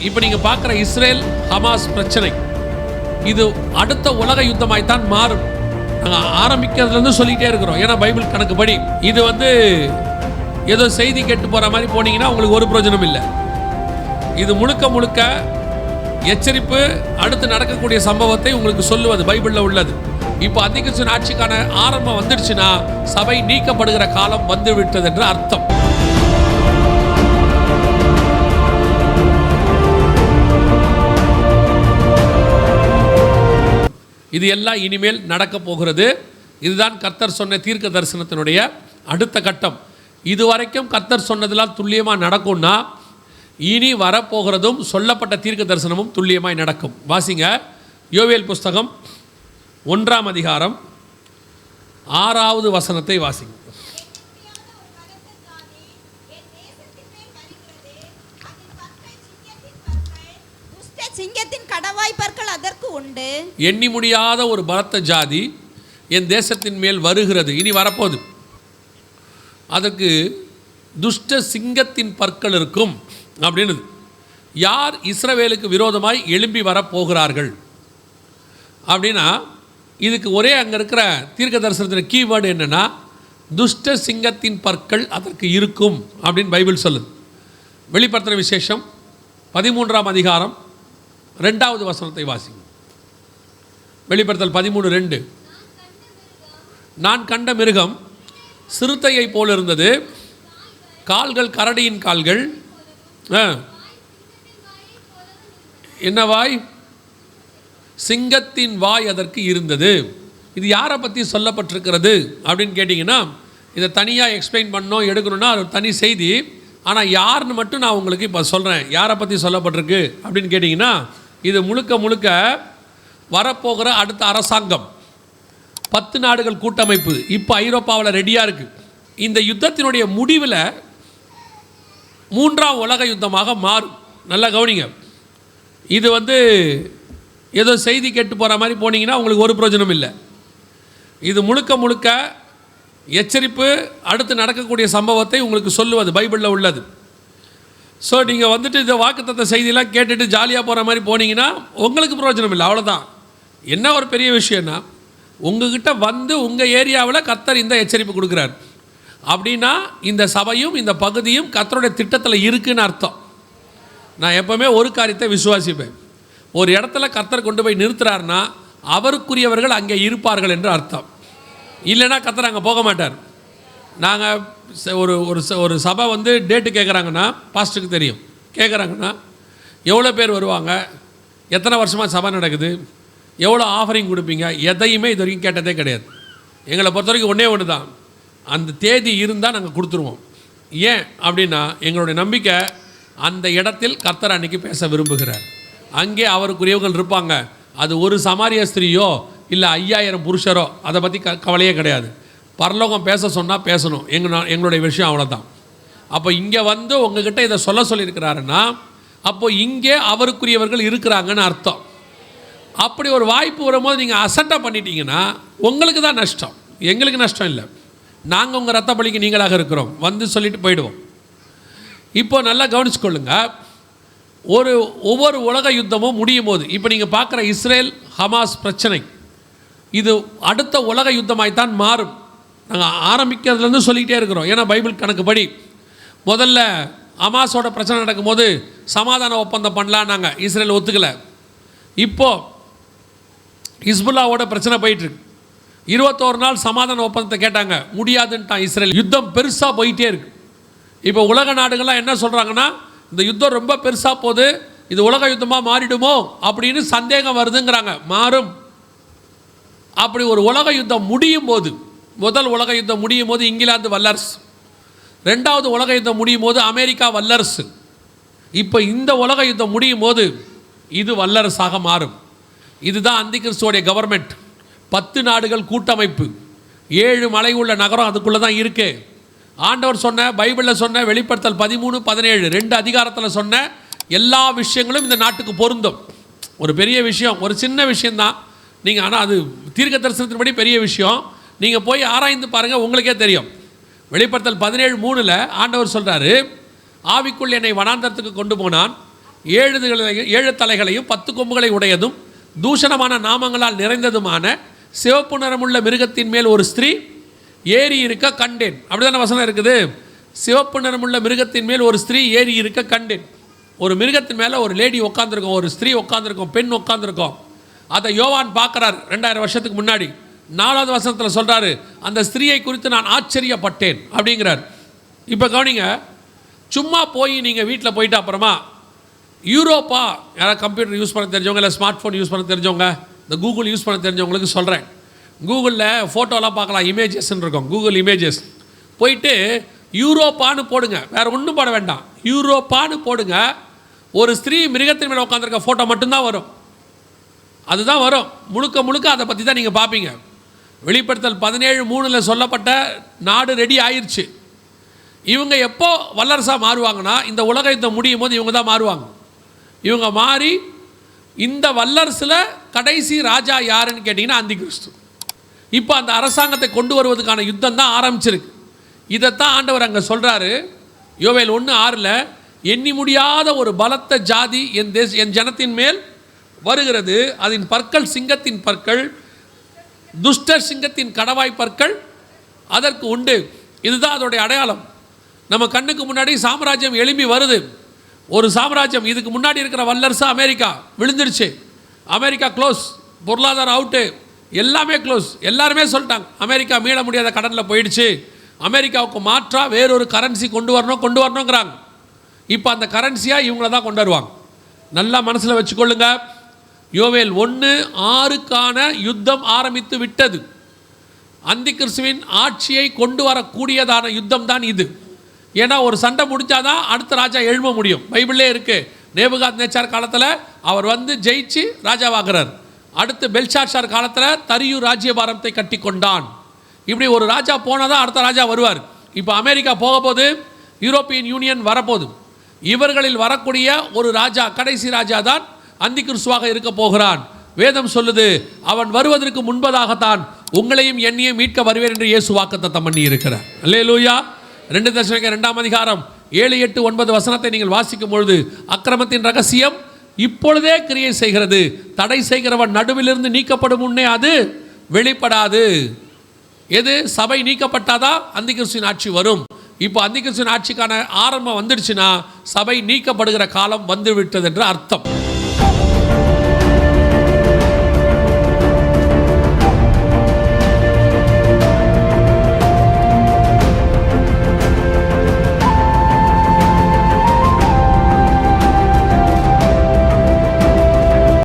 இப்போ நீங்கள் பார்க்குற இஸ்ரேல் ஹமாஸ் பிரச்சனை இது அடுத்த உலக யுத்தமாய்த்தான் மாறும். நாங்கள் ஆரம்பிக்கிறதுலேருந்து சொல்லிகிட்டே இருக்கிறோம். ஏன்னா பைபிள் கணக்குப்படி இது ஏதோ செய்தி கேட்டு போகிற மாதிரி போனீங்கன்னா உங்களுக்கு ஒரு பிரயோஜனம் இல்லை. இது முழுக்க முழுக்க எச்சரிப்பு, அடுத்து நடக்கக்கூடிய சம்பவத்தை உங்களுக்கு சொல்லுவது பைபிளில் உள்ளது. இப்போ அதிகரிச்சு ஆட்சிக்கான ஆரம்பம் வந்துடுச்சுன்னா சபை நீக்கப்படுகிற காலம் வந்து விட்டது என்று அர்த்தம். இது எல்லாம் இனிமேல் நடக்க போகிறது. இதுதான் கர்த்தர் சொன்ன தீர்க்க தரிசனத்தினுடைய அடுத்த கட்டம். இதுவரைக்கும் கர்த்தர் சொன்னதெல்லாம் துல்லியமாக நடக்கும்னா இனி வரப்போகிறதும் சொல்லப்பட்ட தீர்க்க தரிசனமும் துல்லியமாய் நடக்கும். வாசிங்க, யோவேல் புஸ்தகம் 1ஆம் அதிகாரம் 6வது வசனத்தை வாசிங்க. சிங்கத்தின் கடவாய் பற்கள் அதற்கு உண்டு. எண்ணி முடியாத ஒரு பலத்த ஜாதி என் தேசத்தின் மேல் வருகிறது, இனி வரப்போகுது. அதற்கு துஷ்ட சிங்கத்தின் பற்கள் இருக்கும் அப்படின்னு. யார் இஸ்ரவேலுக்கு விரோதமாய் எழும்பி வரப்போகிறார்கள் அப்படின்னா இதுக்கு ஒரே அங்கே இருக்கிற தீர்க்க தரிசனத்தின் கீவேர்டு என்னென்னா துஷ்ட சிங்கத்தின் பற்கள் அதற்கு இருக்கும் அப்படின்னு பைபிள் சொல்லுது. வெளிப்படுத்தின விசேஷம் 13ஆம் அதிகாரம் 2வது வசனத்தை வாசிங்க. வெளிப்படுத்தல் 13:2. நான் கண்ட மிருகம் சிறுத்தையை போல் இருந்தது, கால்கள் கரடியின் கால்கள். என்ன வாய்? சிங்கத்தின் வாய் அதற்கு இருந்தது. இது யாரை பற்றி சொல்லப்பட்டிருக்கிறது அப்படின்னு கேட்டிங்கன்னா இதை தனியாக எக்ஸ்பிளைன் பண்ணோம் எடுக்கணும்னா அது தனி செய்தி. ஆனால் யாருன்னு மட்டும் நான் உங்களுக்கு இப்போ சொல்கிறேன். யாரை பற்றி சொல்லப்பட்டிருக்கு அப்படின்னு கேட்டிங்கன்னா இது முழுக்க முழுக்க வரப்போகிற அடுத்த அரசாங்கம், 10 நாடுகள் கூட்டமைப்பு இப்போ ஐரோப்பாவில் ரெடியாக இருக்குது. இந்த யுத்தத்தினுடைய முடிவில் 3ஆம் உலக யுத்தமாக மாறும். நல்லா கவனிங்க. இது ஏதோ செய்தி கேட்டு போகிற மாதிரி போனீங்கன்னா உங்களுக்கு ஒரு பிரயோஜனம் இல்லை. இது முழுக்க முழுக்க எச்சரிப்பு, அடுத்து நடக்கக்கூடிய சம்பவத்தை உங்களுக்கு சொல்லுவது பைபிளில் உள்ளது. ஸோ நீங்கள் இந்த வாக்குத்தத்த செய்தியெல்லாம் கேட்டுட்டு ஜாலியாக போகிற மாதிரி போனீங்கன்னா உங்களுக்கு பிரயோஜனம் இல்லை, அவ்வளோதான். என்ன ஒரு பெரிய விஷயம்னா உங்ககிட்ட உங்கள் ஏரியாவில் கர்த்தர் இந்த எச்சரிப்பு கொடுக்குறார் அப்படின்னா இந்த சபையும் இந்த பகுதியும் கர்த்தருடைய திட்டத்தில் இருக்குன்னு அர்த்தம். நான் எப்போவுமே ஒரு காரியத்தை விசுவாசிப்பேன். ஒரு இடத்துல கர்த்தர் கொண்டு போய் நிறுத்துறாருன்னா அவருக்குரியவர்கள் அங்கே இருப்பார்கள் என்று அர்த்தம். இல்லைன்னா கர்த்தர் அங்கே போக மாட்டார். நாங்கள் ஒரு சபை டேட்டு கேட்குறாங்கன்னா பாஸ்டருக்கு தெரியும். கேட்குறாங்கன்னா எவ்வளோ பேர் வருவாங்க, எத்தனை வருஷமாக சபை நடக்குது, எவ்வளோ ஆஃபரிங் கொடுப்பீங்க, எதையுமே இது வரைக்கும் கேட்டதே கிடையாது. எங்களை பொறுத்த வரைக்கும் ஒன்றே ஒன்று தான், அந்த தேதி இருந்தால் நாங்கள் கொடுத்துருவோம். ஏன் அப்படின்னா எங்களுடைய நம்பிக்கை அந்த இடத்தில் கர்த்தர் அன்றைக்கி பேச விரும்புகிறார். அங்கே அவருக்குரியவர்கள் இருப்பாங்க. அது ஒரு சமாரிய ஸ்திரீயோ இல்லை 5000 புருஷரோ அதை பற்றி கவலையே கிடையாது. பரலோகம் பேச சொன்னால் பேசணும். எங்களுடைய விஷயம் அவ்வளோதான். அப்போ இங்கே உங்ககிட்ட இதை சொல்லியிருக்கிறாருன்னா அப்போது இங்கே அவருக்குரியவர்கள் இருக்கிறாங்கன்னு அர்த்தம். அப்படி ஒரு வாய்ப்பு வரும்போது நீங்கள் அசட்டாக பண்ணிட்டீங்கன்னா உங்களுக்கு தான் நஷ்டம், எங்களுக்கு நஷ்டம் இல்லை. நாங்கள் உங்கள் ரத்த பலிக்கு நீங்களாக இருக்கிறோம், சொல்லிட்டு போயிடுவோம். இப்போ நல்லா கவனிச்சுக்கொள்ளுங்க. ஒவ்வொரு உலக யுத்தமும் முடியும் போது இப்போ நீங்கள் பார்க்குற இஸ்ரேல் ஹமாஸ் பிரச்சனை இது அடுத்த உலக யுத்தமாய்த்தான் மாறும். நாங்கள் ஆரம்பிக்கிறதுலேருந்து சொல்லிக்கிட்டே இருக்கிறோம். ஏன்னா பைபிள் கணக்குப்படி முதல்ல ஹமாஸோட பிரச்சனை நடக்கும்போது சமாதான ஒப்பந்தம் பண்ணலாம், நாங்கள் இஸ்ரேல் ஒத்துக்கலை. இப்போது ஹிஸ்புல்லாவோட பிரச்சனை போயிட்டுருக்கு. 21 நாள் சமாதான ஒப்பந்தத்தை கேட்டாங்க, முடியாதுன்ட்டான் இஸ்ரேல். யுத்தம் பெருசாக போயிட்டே இருக்கு. இப்போ உலக நாடுகள்லாம் என்ன சொல்கிறாங்கன்னா இந்த யுத்தம் ரொம்ப பெருசாக போகுது, இது உலக யுத்தமாக மாறிடுமோ அப்படின்னு சந்தேகம் வருதுங்கிறாங்க. மாறும். அப்படி ஒரு உலக யுத்தம் முடியும் போது, முதல் உலக யுத்தம் முடியும் போது இங்கிலாந்து வல்லரசு, 2வது உலக யுத்தம் முடியும் போது அமெரிக்கா வல்லரசு, இப்போ இந்த உலக யுத்தம் முடியும் போது இது வல்லரசாக மாறும். இதுதான் அந்திகிறிஸ்துவோடைய கவர்மெண்ட். 10 நாடுகள் கூட்டமைப்பு, 7 மலை உள்ள நகரம் அதுக்குள்ளே தான் இருக்கு. ஆண்டவர் சொன்ன, பைபிளில் சொன்ன, வெளிப்படுத்தல் 13-17 2 அதிகாரத்தில் சொன்ன எல்லா விஷயங்களும் இந்த நாட்டுக்கு பொருந்தும். ஒரு பெரிய விஷயம், ஒரு சின்ன விஷயந்தான் நீங்கள், ஆனால் அது தீர்க்க தரிசனத்தின்படி பெரிய விஷயம். நீங்கள் போய் ஆராய்ந்து பாருங்கள், உங்களுக்கே தெரியும். வெளிப்படுத்தல் 17:3 ஆண்டவர் சொல்கிறாரு, ஆவிக்குள் என்னை வனாந்தரத்துக்கு கொண்டு போனான், 7 தலைகளையும் 10 கொம்புகளை உடையதும் தூஷணமான நாமங்களால் நிறைந்ததுமான சிவப்பு நிறமுள்ள மிருகத்தின் மேல் ஒரு ஸ்திரீ ஏறி இருக்க கண்டேன். அப்படிதான வசனம் இருக்குது. சிவப்பு நிறமுள்ள மிருகத்தின் மேல் ஒரு ஸ்திரீ ஏறி இருக்க கண்டேன். ஒரு மிருகத்தின் மேலே ஒரு லேடி உட்காந்துருக்கோம், ஒரு ஸ்திரீ உட்காந்துருக்கோம், பெண் உட்காந்துருக்கோம். அதை யோவான் பார்க்குறார் 2000 வருஷத்துக்கு முன்னாடி. 4வது வசனத்தில் சொல்கிறாரு, அந்த ஸ்திரீயை குறித்து நான் ஆச்சரியப்பட்டேன் அப்படிங்கிறார். இப்போ கவனிங்க, சும்மா போய் நீங்கள் வீட்டில் போயிட்டு அப்புறமா யூரோப்பா, யாராவது கம்ப்யூட்டர் யூஸ் பண்ண தெரிஞ்சவங்க, இல்லை ஸ்மார்ட் ஃபோன் யூஸ் பண்ண தெரிஞ்சவங்க, இந்த கூகுள் யூஸ் பண்ண தெரிஞ்சவங்களுக்கு சொல்கிறேன். கூகுளில் ஃபோட்டோலாம் பார்க்கலாம், இமேஜஸ்ன்னு இருக்கும், கூகுள் இமேஜஸ். போயிட்டு யூரோப்பான்னு போடுங்க, வேறு ஒன்றும் போட வேண்டாம், யூரோப்பான்னு போடுங்க. ஒரு ஸ்திரீ மிருகத்தின் மேலே உட்காந்துருக்க ஃபோட்டோ மட்டும்தான் வரும். அதுதான் வரும். முழுக்க அதை பற்றி தான் நீங்கள் பார்ப்பீங்க. வெளிப்படுத்தல் 17:3 சொல்லப்பட்ட நாடு ரெடி ஆயிடுச்சு. இவங்க எப்போ வல்லரசாக மாறுவாங்கன்னா, இந்த உலக யுத்தம் முடியும் போது இவங்க தான் மாறுவாங்க. இவங்க மாறி இந்த வல்லரசில் கடைசி ராஜா யாருன்னு கேட்டிங்கன்னா அந்தி கிறிஸ்து. இப்போ அந்த அரசாங்கத்தை கொண்டு வருவதற்கான யுத்தம் தான் ஆரம்பிச்சிருக்கு. இதைத்தான் ஆண்டவர் அங்கே சொல்கிறாரு. யோவேல் 1:6 எண்ணி முடியாத ஒரு பலத்த ஜாதி என் ஜனத்தின் மேல் வருகிறது, அதன் பற்கள் சிங்கத்தின் பற்கள், துஷ்டர் சிங்கத்தின் கடவாய் பற்கள் அதற்கு உண்டு. இதுதான் அதோடைய அடையாளம். நம்ம கண்ணுக்கு முன்னாடி சாம்ராஜ்யம் எழும்பி வருது. ஒரு சாம்ராஜ்யம், இதுக்கு முன்னாடி இருக்கிற வல்லரசு அமெரிக்கா விழுந்துருச்சு. அமெரிக்கா க்ளோஸ், பொருளாதாரம் அவுட்டு, எல்லாமே க்ளோஸ். எல்லாருமே சொல்லிட்டாங்க அமெரிக்கா மீள முடியாத கடனில் போயிடுச்சு, அமெரிக்காவுக்கு மாற்றாக வேறொரு கரன்சி கொண்டு வரணுங்கிறாங்க. இப்போ அந்த கரன்சியாக இவங்கள தான் கொண்டு வருவாங்க. நல்லா மனசில் வச்சுக்கொள்ளுங்க. யோவேல் 1:6 யுத்தம் ஆரம்பித்து விட்டது. அந்தி கிறிஸ்துவின் ஆட்சியை கொண்டு வரக்கூடியதான யுத்தம் தான் இது. ஏன்னா ஒரு சண்டை முடிஞ்சாதான் அடுத்த ராஜா எழும்ப முடியும். பைபிளே இருக்குது. நேபுகாத்நேச்சார் காலத்தில் அவர் வந்து ஜெயிச்சு ராஜாவாகிறார். அடுத்து பெல்ஷாத்சார் காலத்தில் தரியு ராஜ்யபாரத்தை கட்டி கொண்டான். இப்படி ஒரு ராஜா போனால் தான் அடுத்த ராஜா வருவார். இப்போ அமெரிக்கா போக போது, யூரோப்பியன் யூனியன் வரப்போகுது. இவர்களில் வரக்கூடிய ஒரு ராஜா, கடைசி ராஜா தான் அந்தி கிறிஸ்துவாக இருக்க போகிறான். வேதம் சொல்லுது, அவன் வருவதற்கு முன்பதாகத்தான் உங்களையும் என்னையும் மீட்க வருவேன் என்று இயேசு வாக்குத்தத்தம் பண்ணி இருக்கிறார். அல்லேலூயா. 2 தெசலோனிக்கேயர் 2:7-8-9 வசனத்தை நீங்கள் வாசிக்கும் பொழுது, அக்கிரமத்தின் ரகசியம் இப்பொழுதே கிரியை செய்கிறது, தடை செய்கிறவன் நடுவிலிருந்து நீக்கப்படும் முன்னே அது வெளிப்படாது. எது? சபை நீக்கப்பட்டாதான் அந்தி கிறிஸ்துவின் ஆட்சி வரும். இப்போ அந்தி கிறிஸ்துவின் ஆட்சிக்கான ஆரம்பம் வந்துடுச்சுன்னா சபை நீக்கப்படுகிற காலம் வந்துவிட்டது என்று அர்த்தம்.